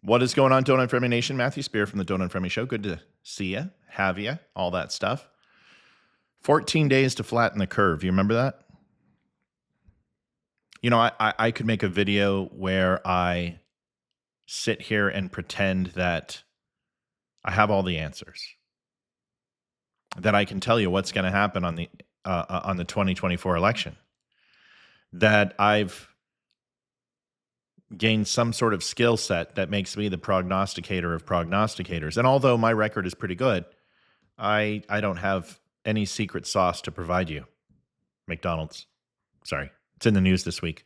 What is going on, Donut Friendly Nation? Matthew Spear from the Donut Friendly Show. Good to see you, have you, all that stuff. 14 days to flatten the curve. You remember that? You know, I could make a video where I sit here and pretend that I have all the answers, that I can tell you what's going to happen on the 2024 election, that I've gained some sort of skill set that makes me the prognosticator of prognosticators. And although my record is pretty good, I don't have any secret sauce to provide you. McDonald's. Sorry. It's in the news this week.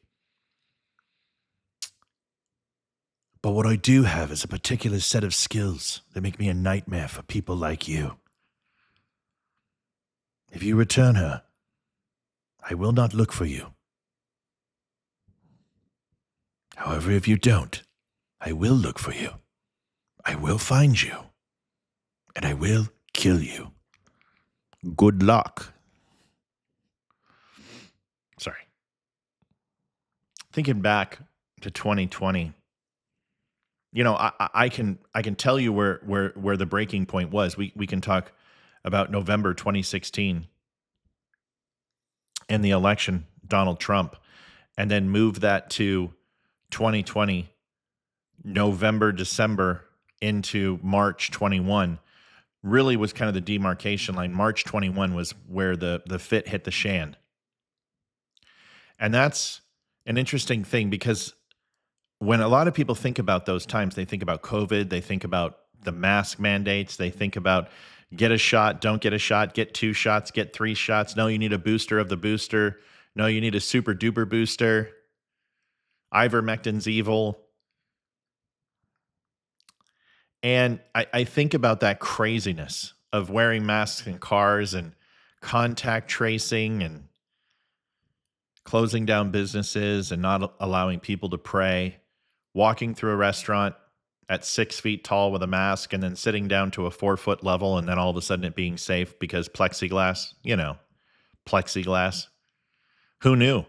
But what I do have is a particular set of skills that make me a nightmare for people like you. If you return her, I will not look for you. However, if you don't, I will look for you. I will find you. And I will kill you. Good luck. Sorry. Thinking back to 2020, you know, I can tell you where the breaking point was. We can talk about November 2016 and the election, Donald Trump, and then move that to 2020, November, December into March 21. Really was kind of the demarcation line. March 21 was where the fit hit the shan. And that's an interesting thing because when a lot of people think about those times, they think about COVID, they think about the mask mandates, they think about get a shot, don't get a shot, get 2 shots, get 3 shots. No, you need a booster of the booster. No, you need a super duper booster. Ivermectin's evil. And I think about that craziness of wearing masks in cars and contact tracing and closing down businesses and not allowing people to pray, walking through a restaurant at 6 feet tall with a mask and then sitting down to a 4-foot level and then all of a sudden it being safe because plexiglass, plexiglass. Who knew?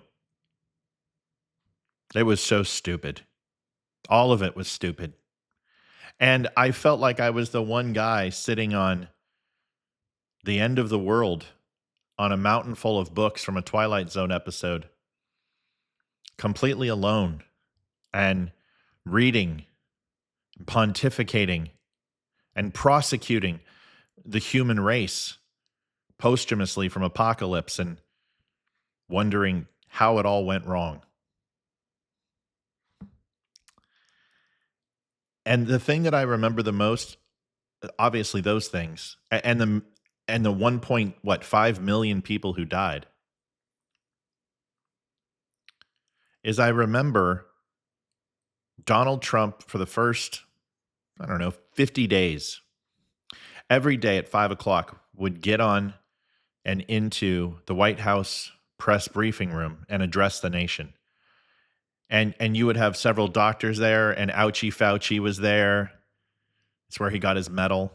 It was so stupid. All of it was stupid. And I felt like I was the one guy sitting on the end of the world on a mountain full of books from a Twilight Zone episode, completely alone and reading, pontificating, and prosecuting the human race posthumously from apocalypse and wondering how it all went wrong. And the thing that I remember the most, obviously those things, and the 1.5 million people who died, is I remember Donald Trump for the first, 50 days, every day at 5 o'clock would get on and into the White House press briefing room and address the nation. And you would have several doctors there, and Ouchie Fauci was there. It's where he got his medal.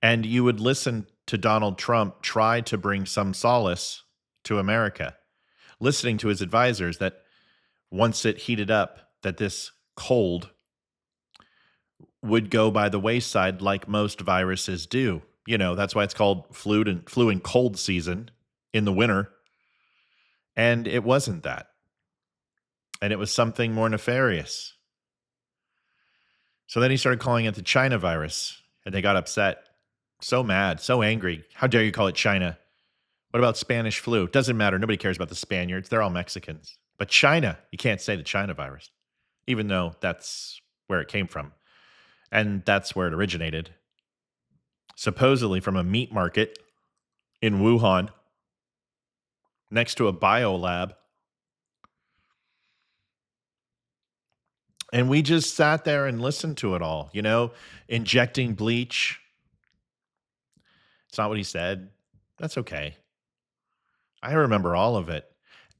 And you would listen to Donald Trump try to bring some solace to America, listening to his advisors that once it heated up, that this cold would go by the wayside like most viruses do. That's why it's called flu and cold season in the winter. And it wasn't that. And it was something more nefarious. So then he started calling it the China virus, and they got upset. So mad, so angry. How dare you call it China? What about Spanish flu? Doesn't matter. Nobody cares about the Spaniards. They're all Mexicans. But China, you can't say the China virus, even though that's where it came from. And that's where it originated. Supposedly from a meat market in Wuhan, next to a biolab. And we just sat there and listened to it all, injecting bleach. It's not what he said. That's okay. I remember all of it.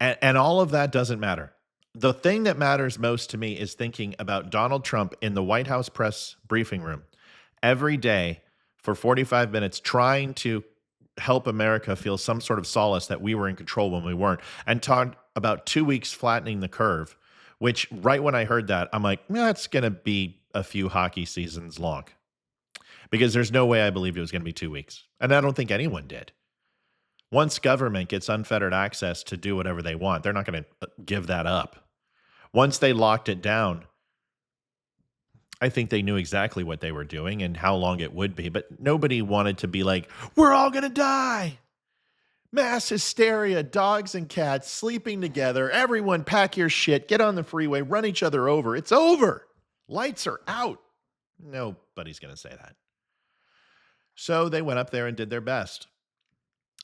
And all of that doesn't matter. The thing that matters most to me is thinking about Donald Trump in the White House press briefing room every day for 45 minutes trying to help America feel some sort of solace that we were in control when we weren't, and talk about 2 weeks flattening the curve which right when I heard that, I'm like, that's going to be a few hockey seasons long because there's no way I believed it was going to be 2 weeks. And I don't think anyone did. Once government gets unfettered access to do whatever they want, they're not going to give that up. Once they locked it down, I think they knew exactly what they were doing and how long it would be, but nobody wanted to be like, we're all going to die. Mass hysteria, dogs and cats sleeping together. Everyone pack your shit, get on the freeway, run each other over. It's over. Lights are out. Nobody's going to say that. So they went up there and did their best.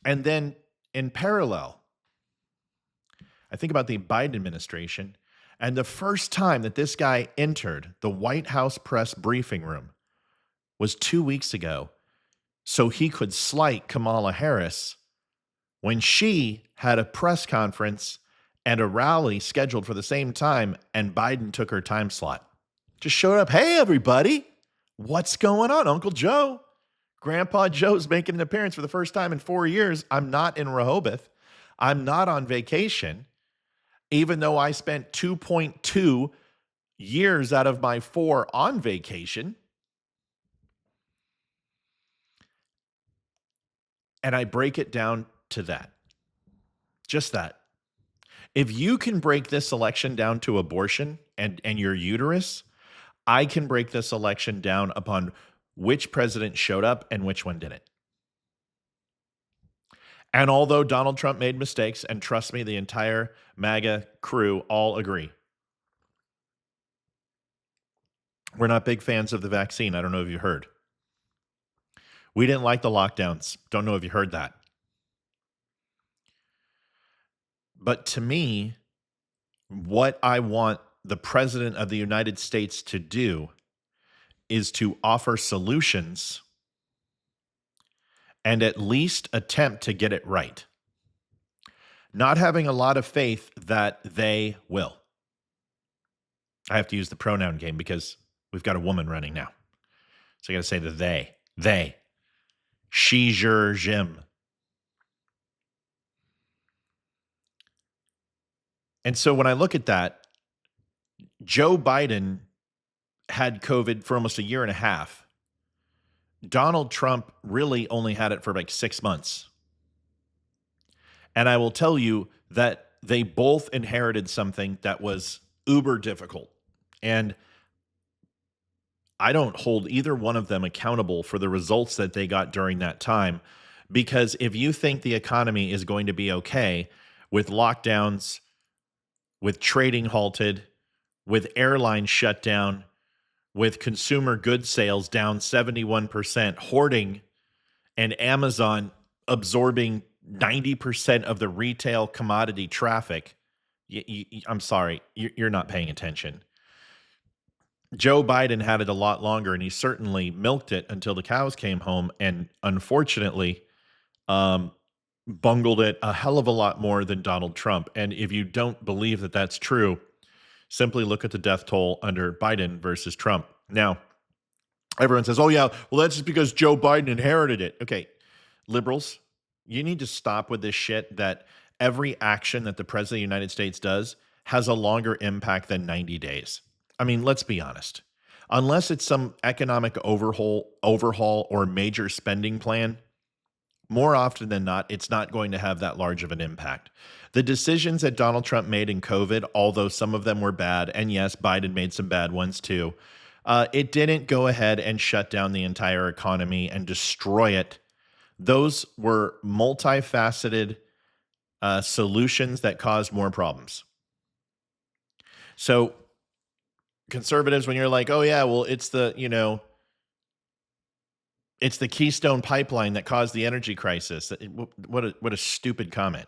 And then in parallel, I think about the Biden administration, and the first time that this guy entered the White House press briefing room was 2 weeks ago, so he could slight Kamala Harris when she had a press conference and a rally scheduled for the same time, and Biden took her time slot. Just showed up. Hey, everybody, what's going on? Uncle Joe. Grandpa Joe's making an appearance for the first time in 4 years. I'm not in Rehoboth. I'm not on vacation, even though I spent 2.2 years out of my 4 on vacation. And I break it down to that. Just that. If you can break this election down to abortion and your uterus, I can break this election down upon which president showed up and which one didn't. And although Donald Trump made mistakes, and trust me, the entire MAGA crew all agree, we're not big fans of the vaccine. I don't know if you heard. We didn't like the lockdowns. Don't know if you heard that. But to me, what I want the president of the United States to do is to offer solutions and at least attempt to get it right. Not having a lot of faith that they will. I have to use the pronoun game because we've got a woman running now. So I got to say the they. She, her, Jim. And so when I look at that, Joe Biden had COVID for almost a year and a half. Donald Trump really only had it for like 6 months. And I will tell you that they both inherited something that was uber difficult. And I don't hold either one of them accountable for the results that they got during that time. Because if you think the economy is going to be okay with lockdowns, with trading halted, with airlines shut down, with consumer goods sales down 71%, hoarding, and Amazon absorbing 90% of the retail commodity traffic, I'm sorry, you're not paying attention. Joe Biden had it a lot longer, and he certainly milked it until the cows came home, and unfortunately, bungled it a hell of a lot more than Donald Trump. And if you don't believe that that's true, simply look at the death toll under Biden versus Trump. Now, everyone says, oh, yeah, well, that's just because Joe Biden inherited it. Okay, liberals, you need to stop with this shit that every action that the president of the United States does has a longer impact than 90 days. I mean, let's be honest. Unless it's some economic overhaul or major spending plan, more often than not, it's not going to have that large of an impact. The decisions that Donald Trump made in COVID, although some of them were bad, and yes, Biden made some bad ones too, it didn't go ahead and shut down the entire economy and destroy it. Those were multifaceted solutions that caused more problems. So conservatives, when you're like, oh yeah, well, it's the Keystone Pipeline that caused the energy crisis. What a stupid comment.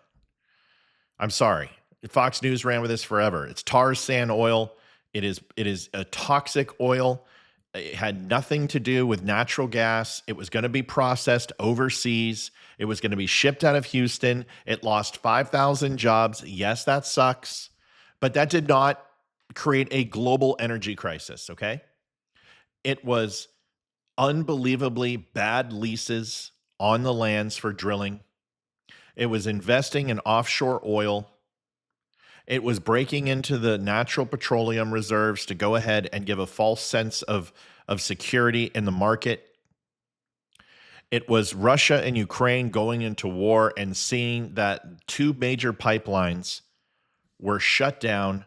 I'm sorry. Fox News ran with this forever. It's tar sand oil. It is a toxic oil. It had nothing to do with natural gas. It was going to be processed overseas. It was going to be shipped out of Houston. It lost 5,000 jobs. Yes, that sucks. But that did not create a global energy crisis, okay? It was unbelievably bad leases on the lands for drilling. It was investing in offshore oil. It was breaking into the natural petroleum reserves to go ahead and give a false sense of security in the market. It was Russia and Ukraine going into war and seeing that two major pipelines were shut down.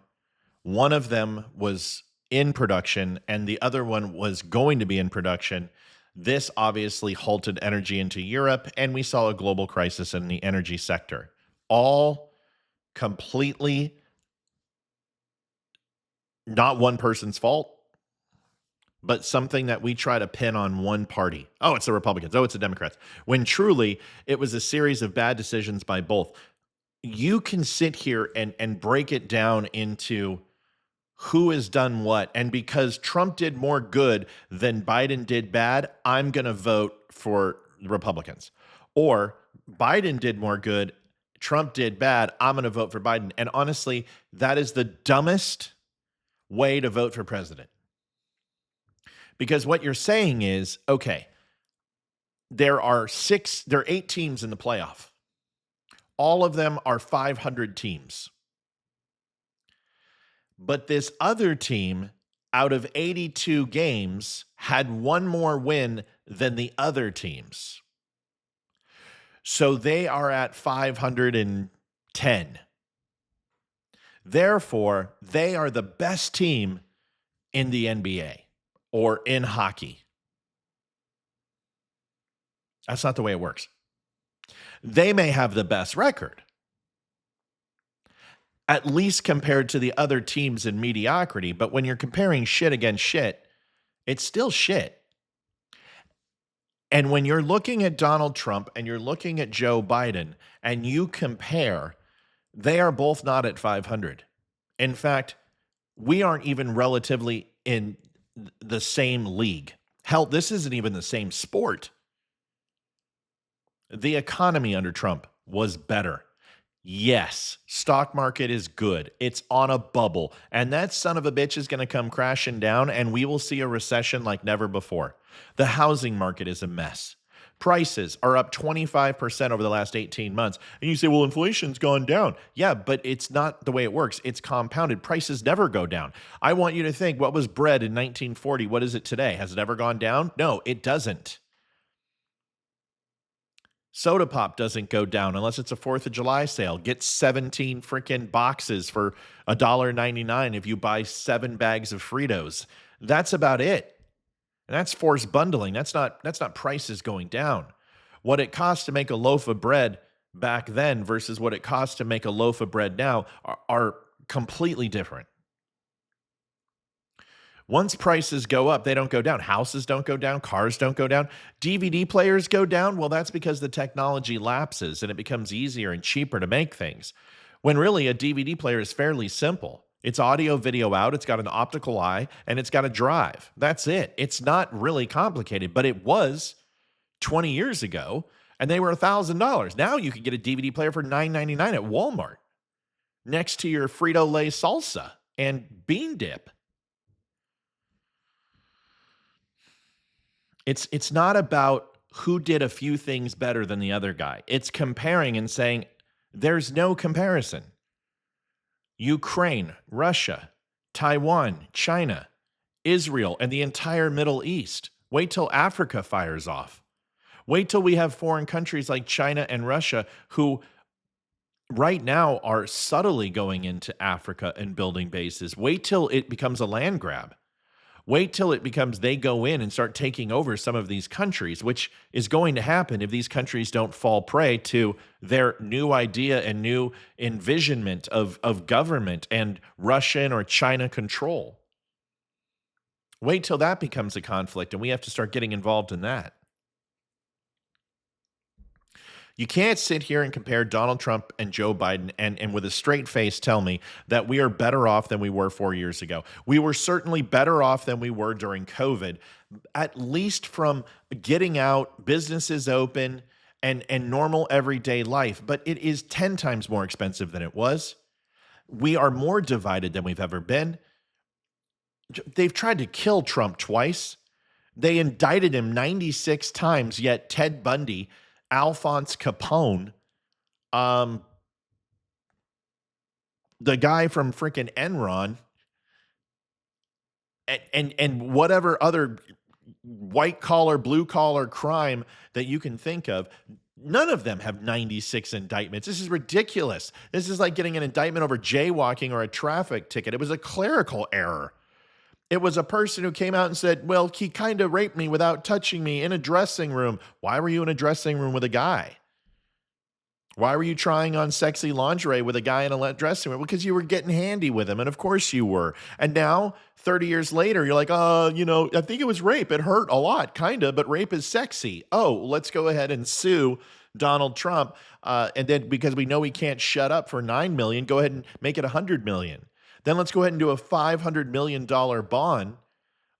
One of them was in production and the other one was going to be in production. This obviously halted energy into Europe, and we saw a global crisis in the energy sector. All completely not one person's fault, but something that we try to pin on one party. Oh, it's the Republicans. Oh, it's the Democrats. When truly it was a series of bad decisions by both. You can sit here and break it down into who has done what. And because Trump did more good than Biden did bad, I'm going to vote for the Republicans. Or Biden did more good, Trump did bad, I'm going to vote for Biden. And honestly, that is the dumbest way to vote for president. Because what you're saying is, okay, there are 8 teams in the playoff. All of them are 500 teams. But this other team, out of 82 games, had one more win than the other teams. So they are at 510. Therefore, they are the best team in the NBA or in hockey. That's not the way it works. They may have the best record, at least compared to the other teams in mediocrity. But when you're comparing shit against shit, it's still shit. And when you're looking at Donald Trump and you're looking at Joe Biden and you compare, they are both not at 500. In fact, we aren't even relatively in the same league. Hell, this isn't even the same sport. The economy under Trump was better. Yes, stock market is good. It's on a bubble. And that son of a bitch is going to come crashing down, and we will see a recession like never before. The housing market is a mess. Prices are up 25% over the last 18 months. And you say, well, inflation's gone down. Yeah, but it's not the way it works. It's compounded. Prices never go down. I want you to think, what was bread in 1940? What is it today? Has it ever gone down? No, it doesn't. Soda pop doesn't go down unless it's a 4th of July sale. Get 17 freaking boxes for $1.99 if you buy 7 bags of Fritos. That's about it. And that's forced bundling. That's not prices going down. What it costs to make a loaf of bread back then versus what it costs to make a loaf of bread now are completely different. Once prices go up, they don't go down. Houses don't go down. Cars don't go down. DVD players go down. Well, that's because the technology lapses and it becomes easier and cheaper to make things. When really a DVD player is fairly simple. It's audio, video out. It's got an optical eye and it's got a drive. That's it. It's not really complicated, but it was 20 years ago and they were $1,000. Now you can get a DVD player for $9.99 at Walmart next to your Frito-Lay salsa and bean dip. It's not about who did a few things better than the other guy. It's comparing and saying there's no comparison. Ukraine, Russia, Taiwan, China, Israel, and the entire Middle East. Wait till Africa fires off. Wait till we have foreign countries like China and Russia who right now are subtly going into Africa and building bases. Wait till it becomes a land grab. Wait till it becomes they go in and start taking over some of these countries, which is going to happen if these countries don't fall prey to their new idea and new envisionment of government and Russian or China control. Wait till that becomes a conflict and we have to start getting involved in that. You can't sit here and compare Donald Trump and Joe Biden and with a straight face tell me that we are better off than we were 4 years ago. We were certainly better off than we were during COVID, at least from getting out, businesses open, and normal everyday life. But it is 10 times more expensive than it was. We are more divided than we've ever been. They've tried to kill Trump twice. They indicted him 96 times, yet Ted Bundy, Alphonse Capone, the guy from freaking Enron and whatever other white collar, blue collar crime that you can think of, none of them have 96 indictments. This is ridiculous. This is like getting an indictment over jaywalking or a traffic ticket. It was a clerical error. It was a person who came out and said, well, he kind of raped me without touching me in a dressing room. Why were you in a dressing room with a guy? Why were you trying on sexy lingerie with a guy in a dressing room? Because you were getting handy with him. And of course you were. And now, 30 years later, you're like, I think it was rape. It hurt a lot, kind of, but rape is sexy. Oh, let's go ahead and sue Donald Trump. And then because we know he can't shut up for $9 million, go ahead and make it $100 million. Then let's go ahead and do a $500 million bond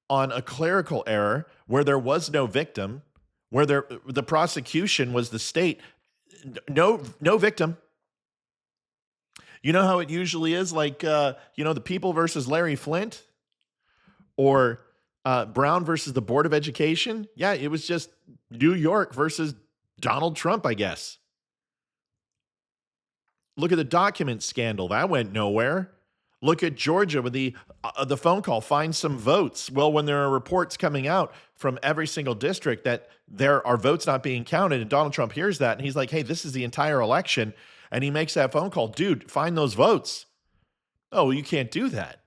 on a clerical error where there was no victim, where the prosecution was the state. No victim. You know how it usually is, like, the people versus Larry Flint or Brown versus the Board of Education. Yeah, it was just New York versus Donald Trump, I guess. Look at the document scandal. That went nowhere. Look at Georgia with the phone call, find some votes. Well, when there are reports coming out from every single district that there are votes not being counted, and Donald Trump hears that, and he's like, hey, this is the entire election, and he makes that phone call. Dude, find those votes. Oh, well, you can't do that.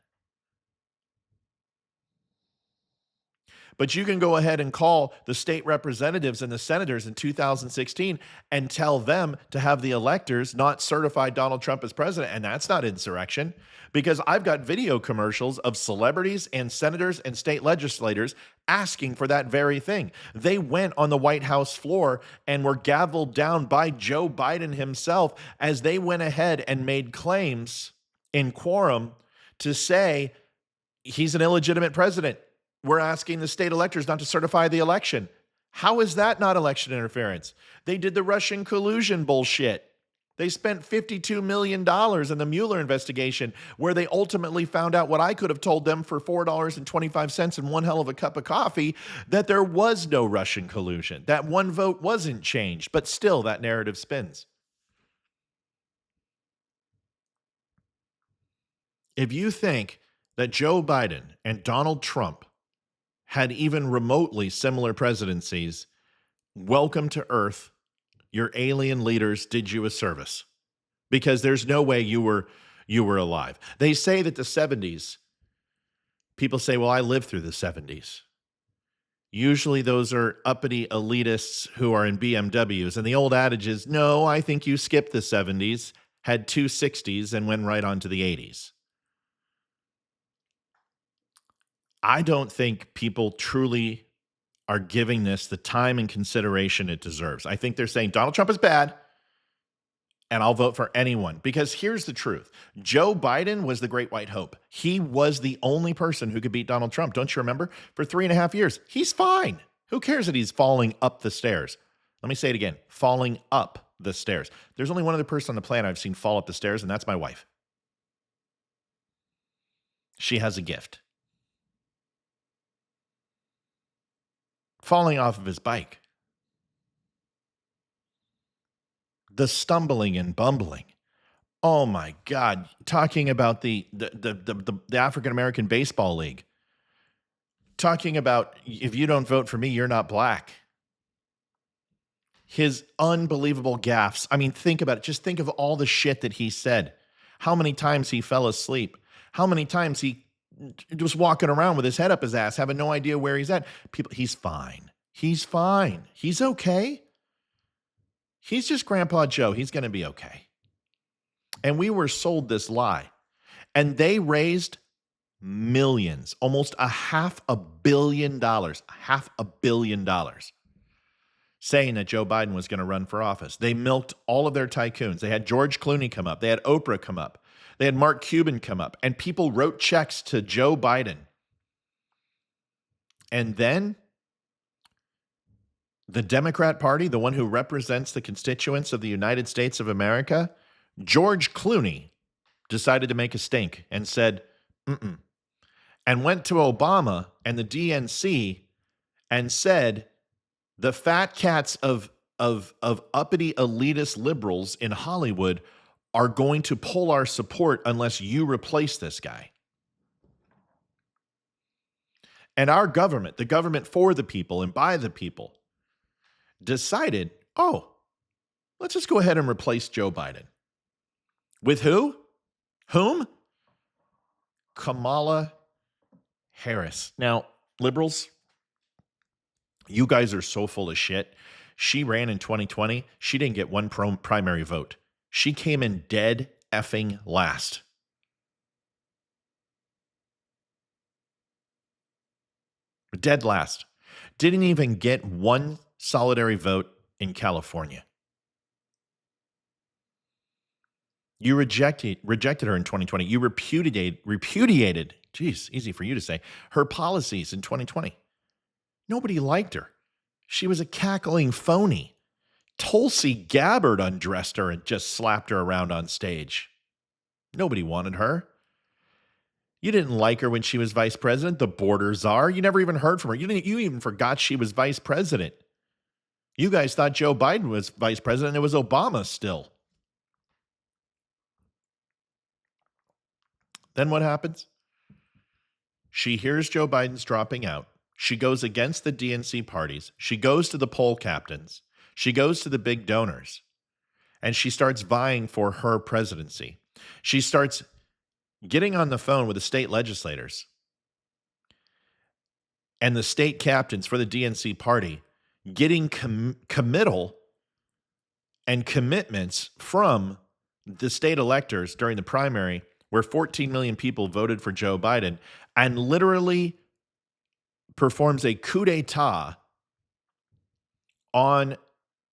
But you can go ahead and call the state representatives and the senators in 2016 and tell them to have the electors not certify Donald Trump as president. And that's not insurrection, because I've got video commercials of celebrities and senators and state legislators asking for that very thing. They went on the White House floor and were gavelled down by Joe Biden himself as they went ahead and made claims in quorum to say he's an illegitimate president. We're asking the state electors not to certify the election. How is that not election interference? They did the Russian collusion bullshit. They spent $52 million in the Mueller investigation, where they ultimately found out what I could have told them for $4.25 and one hell of a cup of coffee, that there was no Russian collusion. That one vote wasn't changed, but still that narrative spins. If you think that Joe Biden and Donald Trump had even remotely similar presidencies, welcome to Earth. Your alien leaders did you a service, because there's no way you were alive. They say that the 70s, people say, well, I lived through the 70s. Usually those are uppity elitists who are in BMWs. And the old adage is, no, I think you skipped the 70s, had two 60s, and went right on to the 80s. I don't think people truly are giving this the time and consideration it deserves. I think they're saying Donald Trump is bad, and I'll vote for anyone. Because here's the truth. Joe Biden was the great white hope. He was the only person who could beat Donald Trump. Don't you remember? For 3.5 years, he's fine. Who cares that he's falling up the stairs? Let me say it again. Falling up the stairs. There's only one other person on the planet I've seen fall up the stairs, and that's my wife. She has a gift. Falling off of his bike. The stumbling and bumbling. Oh my God. Talking about the African American Baseball League. Talking about, if you don't vote for me, you're not black. His unbelievable gaffes. I mean, think about it. Just think of all the shit that he said. How many times he fell asleep. How many times he just walking around with his head up his ass, having no idea where he's at. He's fine. He's fine. He's okay. He's just Grandpa Joe. He's going to be okay. And we were sold this lie. And they raised millions, almost $500 million, $500 million, saying that Joe Biden was going to run for office. They milked all of their tycoons. They had George Clooney come up. They had Oprah come up. They had Mark Cuban come up, and people wrote checks to Joe Biden. And then the Democrat Party, the one who represents the constituents of the United States of America, George Clooney, decided to make a stink and said, and went to Obama and the DNC and said, the fat cats of uppity elitist liberals in Hollywood are going to pull our support unless you replace this guy. And our government, the government for the people and by the people, decided, oh, let's just go ahead and replace Joe Biden. With who? Whom? Kamala Harris. Now, liberals, you guys are so full of shit. She ran in 2020. She didn't get one primary vote. She came in dead effing last. Dead last. Didn't even get one solitary vote in California. You rejected her in 2020. You repudiated, geez, easy for you to say, her policies in 2020. Nobody liked her. She was a cackling phony. Tulsi Gabbard undressed her and just slapped her around on stage. Nobody wanted her. You didn't like her when she was vice president, the border czar. You never even heard from her. You even forgot she was vice president. You guys thought Joe Biden was vice president. It was Obama still. Then what happens? She hears Joe Biden's dropping out. She goes against the DNC parties. She goes to the poll captains. She goes to the big donors. And she starts vying for her presidency. She starts getting on the phone with the state legislators and the state captains for the DNC party, getting committal and commitments from the state electors during the primary, where 14 million people voted for Joe Biden, and literally performs a coup d'etat on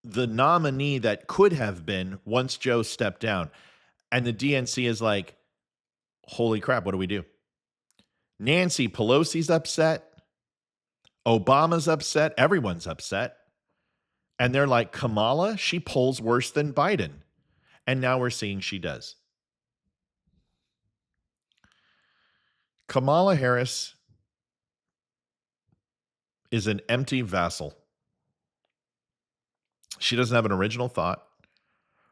the nominee that could have been once Joe stepped down. And the DNC is like, holy crap, what do we do? Nancy Pelosi's upset. Obama's upset. Everyone's upset. And they're like, Kamala, she polls worse than Biden. And now we're seeing she does. Kamala Harris is an empty vessel. She doesn't have an original thought.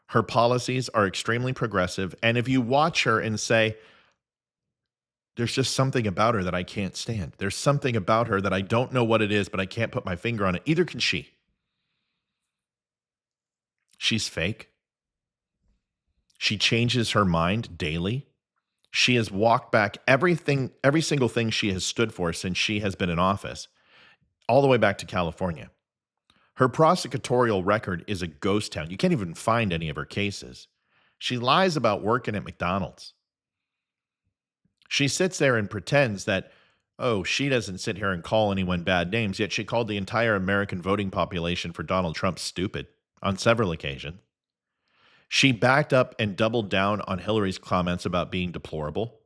Her policies are extremely progressive. And if you watch her and say, there's just something about her that I can't stand. There's something about her that I don't know what it is, but I can't put my finger on it. Either can she. She's fake. She changes her mind daily. She has walked back every single thing she has stood for since she has been in office, all the way back to California. Her prosecutorial record is a ghost town. You can't even find any of her cases. She lies about working at McDonald's. She sits there and pretends that, oh, she doesn't sit here and call anyone bad names, yet she called the entire American voting population for Donald Trump stupid on several occasions. She backed up and doubled down on Hillary's comments about being deplorable.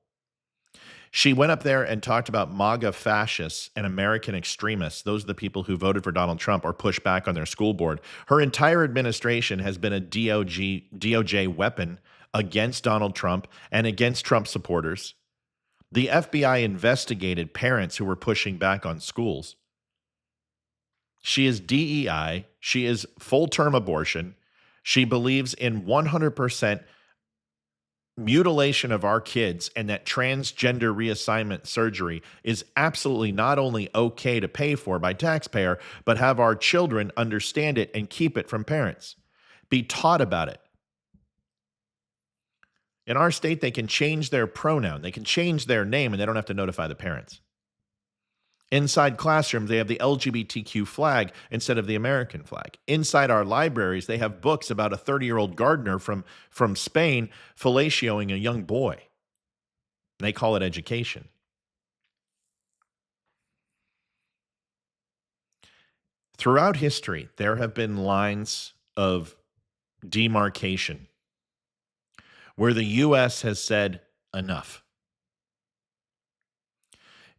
She went up there and talked about MAGA fascists and American extremists. Those are the people who voted for Donald Trump or pushed back on their school board. Her entire administration has been a DOJ weapon against Donald Trump and against Trump supporters. The FBI investigated parents who were pushing back on schools. She is DEI. She is full-term abortion. She believes in 100% mutilation of our kids, and that transgender reassignment surgery is absolutely not only okay to pay for by taxpayer, but have our children understand it and keep it from parents. Be taught about it. In our state, they can change their pronoun. They can change their name, and they don't have to notify the parents. Inside classrooms, they have the LGBTQ flag instead of the American flag. Inside our libraries, they have books about a 30-year-old gardener from Spain fellatioing a young boy. They call it education. Throughout history, there have been lines of demarcation where the U.S. has said enough.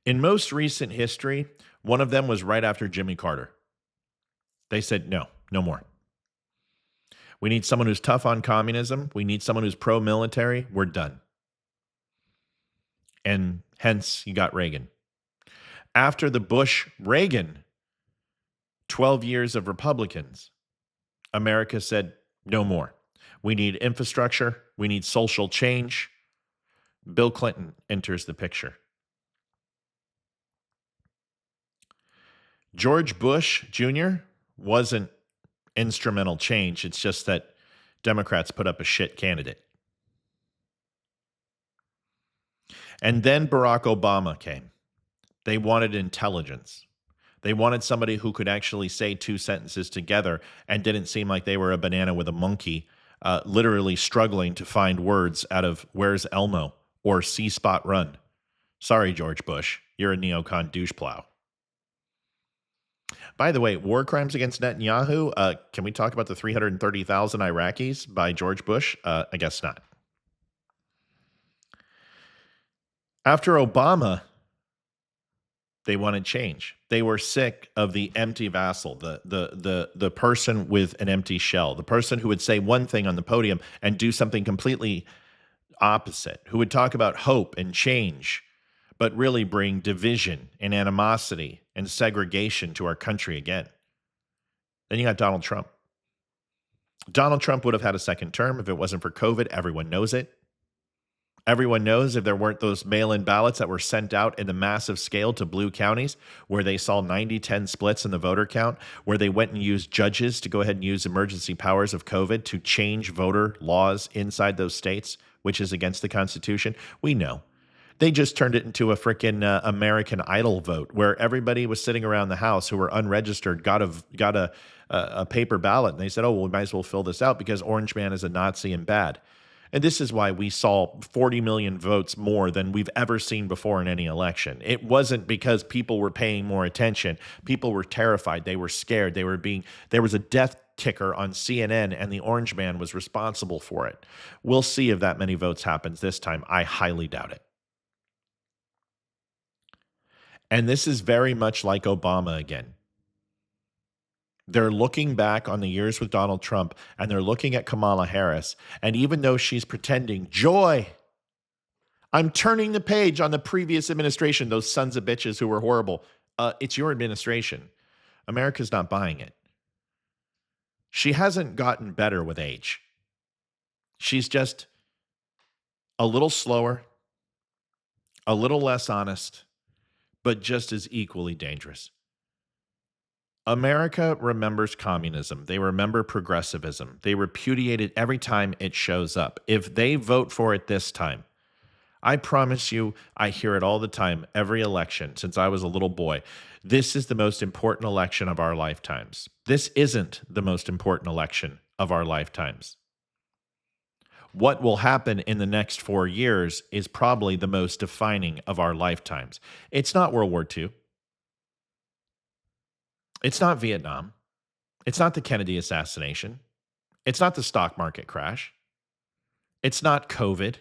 In most recent history, one of them was right after Jimmy Carter. They said, no more. We need someone who's tough on communism. We need someone who's pro-military. We're done. And hence, you got Reagan. After the Bush-Reagan 12 years of Republicans, America said, no more. We need infrastructure. We need social change. Bill Clinton enters the picture. George Bush Jr. wasn't instrumental change. It's just that Democrats put up a shit candidate. And then Barack Obama came. They wanted intelligence. They wanted somebody who could actually say two sentences together and didn't seem like they were a banana with a monkey, literally struggling to find words out of Where's Elmo or C Spot Run. Sorry, George Bush. You're a neocon doucheplow. By the way, war crimes against Netanyahu. Can we talk about the 330,000 Iraqis by George Bush? I guess not. After Obama, they wanted change. They were sick of the empty vassal, the person with an empty shell, the person who would say one thing on the podium and do something completely opposite, who would talk about hope and change, but really bring division and animosity and segregation to our country again. Then you got Donald Trump. Donald Trump would have had a second term if it wasn't for COVID. Everyone knows it. Everyone knows if there weren't those mail-in ballots that were sent out in the massive scale to blue counties where they saw 90-10 splits in the voter count, where they went and used judges to go ahead and use emergency powers of COVID to change voter laws inside those states, which is against the Constitution. We know. They just turned it into a freaking American Idol vote where everybody was sitting around the house who were unregistered, got a paper ballot, and they said, oh, well, we might as well fill this out because Orange Man is a Nazi and bad. And this is why we saw 40 million votes more than we've ever seen before in any election. It wasn't because people were paying more attention. People were terrified. They were scared. There was a death ticker on CNN, and the Orange Man was responsible for it. We'll see if that many votes happens this time. I highly doubt it. And this is very much like Obama again. They're looking back on the years with Donald Trump, and they're looking at Kamala Harris. And even though she's pretending, joy, I'm turning the page on the previous administration, those sons of bitches who were horrible. It's your administration. America's not buying it. She hasn't gotten better with age. She's just a little slower, a little less honest, but just as equally dangerous. America remembers communism. They remember progressivism. They repudiate it every time it shows up. If they vote for it this time, I promise you, I hear it all the time, every election since I was a little boy. This is the most important election of our lifetimes. This isn't the most important election of our lifetimes. What will happen in the next 4 years is probably the most defining of our lifetimes. It's not World War II. It's not Vietnam. It's not the Kennedy assassination. It's not the stock market crash. It's not COVID.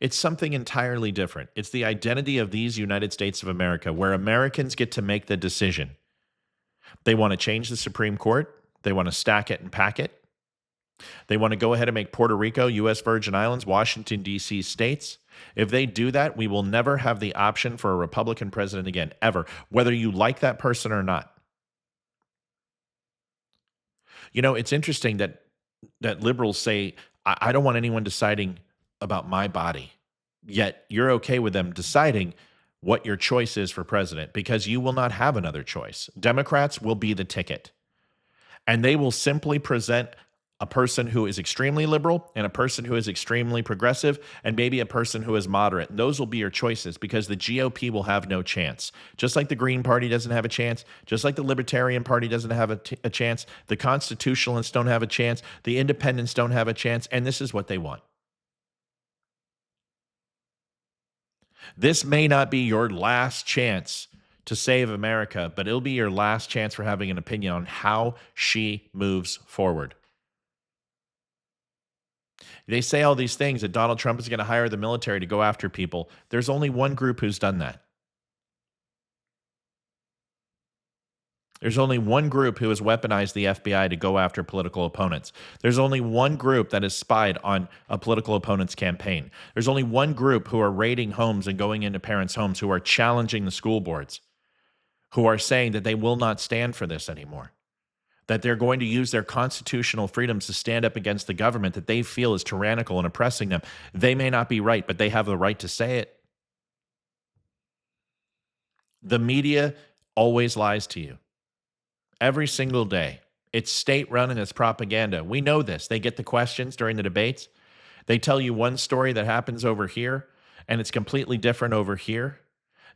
It's something entirely different. It's the identity of these United States of America, where Americans get to make the decision. They want to change the Supreme Court. They want to stack it and pack it. They want to go ahead and make Puerto Rico, U.S. Virgin Islands, Washington, D.C. states. If they do that, we will never have the option for a Republican president again, ever, whether you like that person or not. You know, it's interesting that liberals say, I don't want anyone deciding about my body, yet you're okay with them deciding what your choice is for president because you will not have another choice. Democrats will be the ticket, and they will simply present a person who is extremely liberal and a person who is extremely progressive and maybe a person who is moderate. And those will be your choices because the GOP will have no chance. Just like the Green Party doesn't have a chance, just like the Libertarian Party doesn't have a chance, the Constitutionalists don't have a chance, the Independents don't have a chance, and this is what they want. This may not be your last chance to save America, but it'll be your last chance for having an opinion on how she moves forward. They say all these things that Donald Trump is going to hire the military to go after people. There's only one group who's done that. There's only one group who has weaponized the FBI to go after political opponents. There's only one group that has spied on a political opponent's campaign. There's only one group who are raiding homes and going into parents' homes, who are challenging the school boards, who are saying that they will not stand for this anymore. that they're going to use their constitutional freedoms to stand up against the government that they feel is tyrannical and oppressing them. They may not be right, but they have the right to say it. The media always lies to you every single day. It's state-run and it's propaganda. We know this. They get the questions during the debates. They tell you one story that happens over here, and it's completely different over here.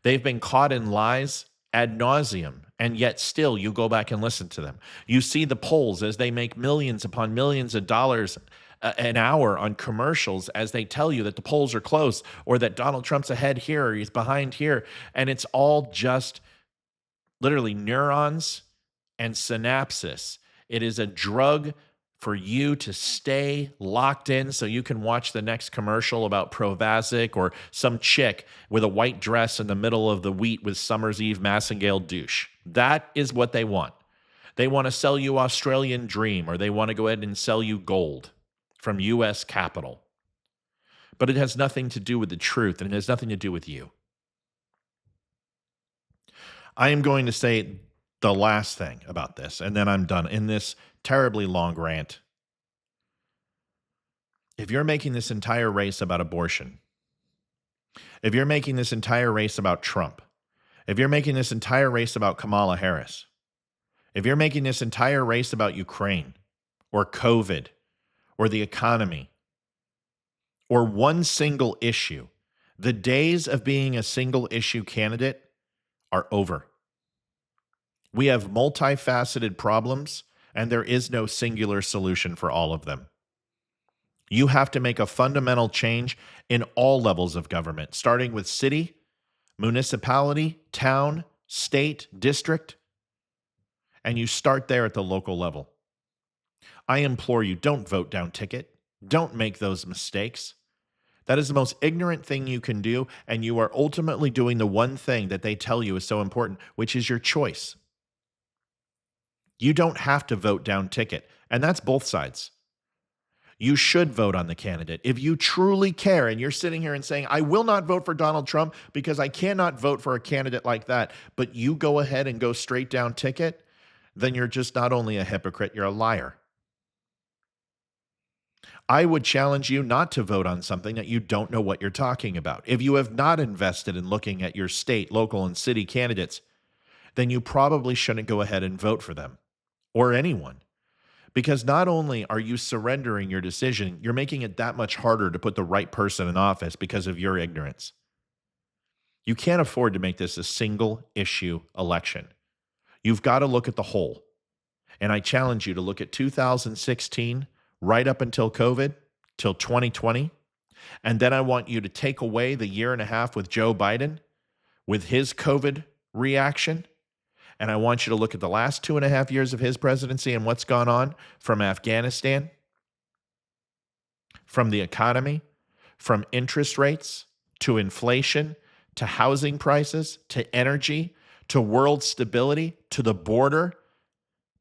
They've been caught in lies ad nauseum, and yet still you go back and listen to them. You see the polls as they make millions upon millions of dollars an hour on commercials as they tell you that the polls are close or that Donald Trump's ahead here or he's behind here. And it's all just literally neurons and synapses. It is a drug for you to stay locked in so you can watch the next commercial about Provasic or some chick with a white dress in the middle of the wheat with Summer's Eve Massengale douche. That is what they want. They want to sell you Australian Dream, or they want to go ahead and sell you gold from U.S. Capital. But it has nothing to do with the truth, and it has nothing to do with you. I am going to say the last thing about this, and then I'm done in this terribly long rant. If you're making this entire race about abortion, if you're making this entire race about Trump, if you're making this entire race about Kamala Harris, if you're making this entire race about Ukraine or COVID or the economy or one single issue, the days of being a single issue candidate are over. We have multifaceted problems, and there is no singular solution for all of them. You have to make a fundamental change in all levels of government, starting with city, municipality, town, state, district, and you start there at the local level. I implore you, don't vote down ticket. Don't make those mistakes. That is the most ignorant thing you can do, and you are ultimately doing the one thing that they tell you is so important, which is your choice. You don't have to vote down ticket, and that's both sides. You should vote on the candidate. If you truly care and you're sitting here and saying, I will not vote for Donald Trump because I cannot vote for a candidate like that, but you go ahead and go straight down ticket, then you're just not only a hypocrite, you're a liar. I would challenge you not to vote on something that you don't know what you're talking about. If you have not invested in looking at your state, local, and city candidates, then you probably shouldn't go ahead and vote for them or anyone. Because not only are you surrendering your decision, you're making it that much harder to put the right person in office because of your ignorance. You can't afford to make this a single issue election. You've got to look at the whole. And I challenge you to look at 2016 right up until COVID, till 2020. And then I want you to take away the year and a half with Joe Biden, with his COVID reaction. And I want you to look at the last 2.5 years of his presidency and what's gone on from Afghanistan, from the economy, from interest rates to inflation, to housing prices, to energy, to world stability, to the border,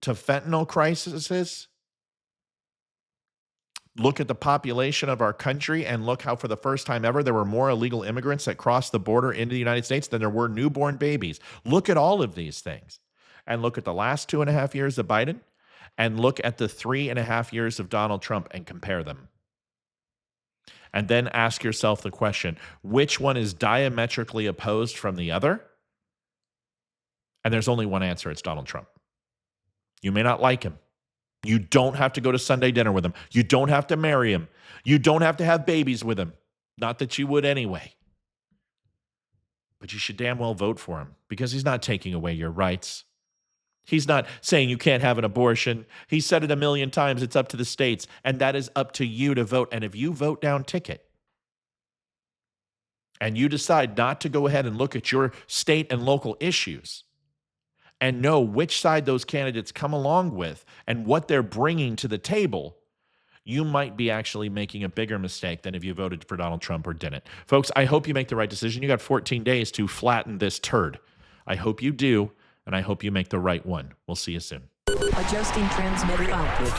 to fentanyl crises. Look at the population of our country and look how for the first time ever there were more illegal immigrants that crossed the border into the United States than there were newborn babies. Look at all of these things and look at the last 2.5 years of Biden and look at the 3.5 years of Donald Trump and compare them. And then ask yourself the question, which one is diametrically opposed from the other? And there's only one answer, it's Donald Trump. You may not like him. You don't have to go to Sunday dinner with him. You don't have to marry him. You don't have to have babies with him. Not that you would anyway. But you should damn well vote for him because he's not taking away your rights. He's not saying you can't have an abortion. He said it 1,000,000 times. It's up to the states, and that is up to you to vote. And if you vote down ticket and you decide not to go ahead and look at your state and local issues, and know which side those candidates come along with and what they're bringing to the table, you might be actually making a bigger mistake than if you voted for Donald Trump or didn't. Folks, I hope you make the right decision. You got 14 days to flatten this turd. I hope you do, and I hope you make the right one. We'll see you soon. Adjusting transmitter output.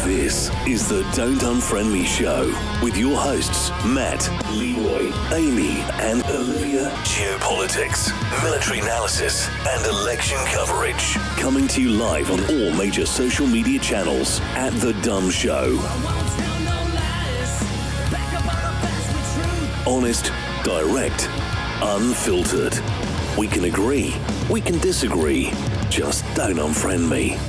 This is the Don't Unfriend Me Show with your hosts, Matt, Leroy, Amy, and Olivia. Geopolitics, military analysis, and election coverage. Coming to you live on all major social media channels at The Dumb Show. Honest, direct, unfiltered. We can agree, we can disagree. Just don't unfriend me.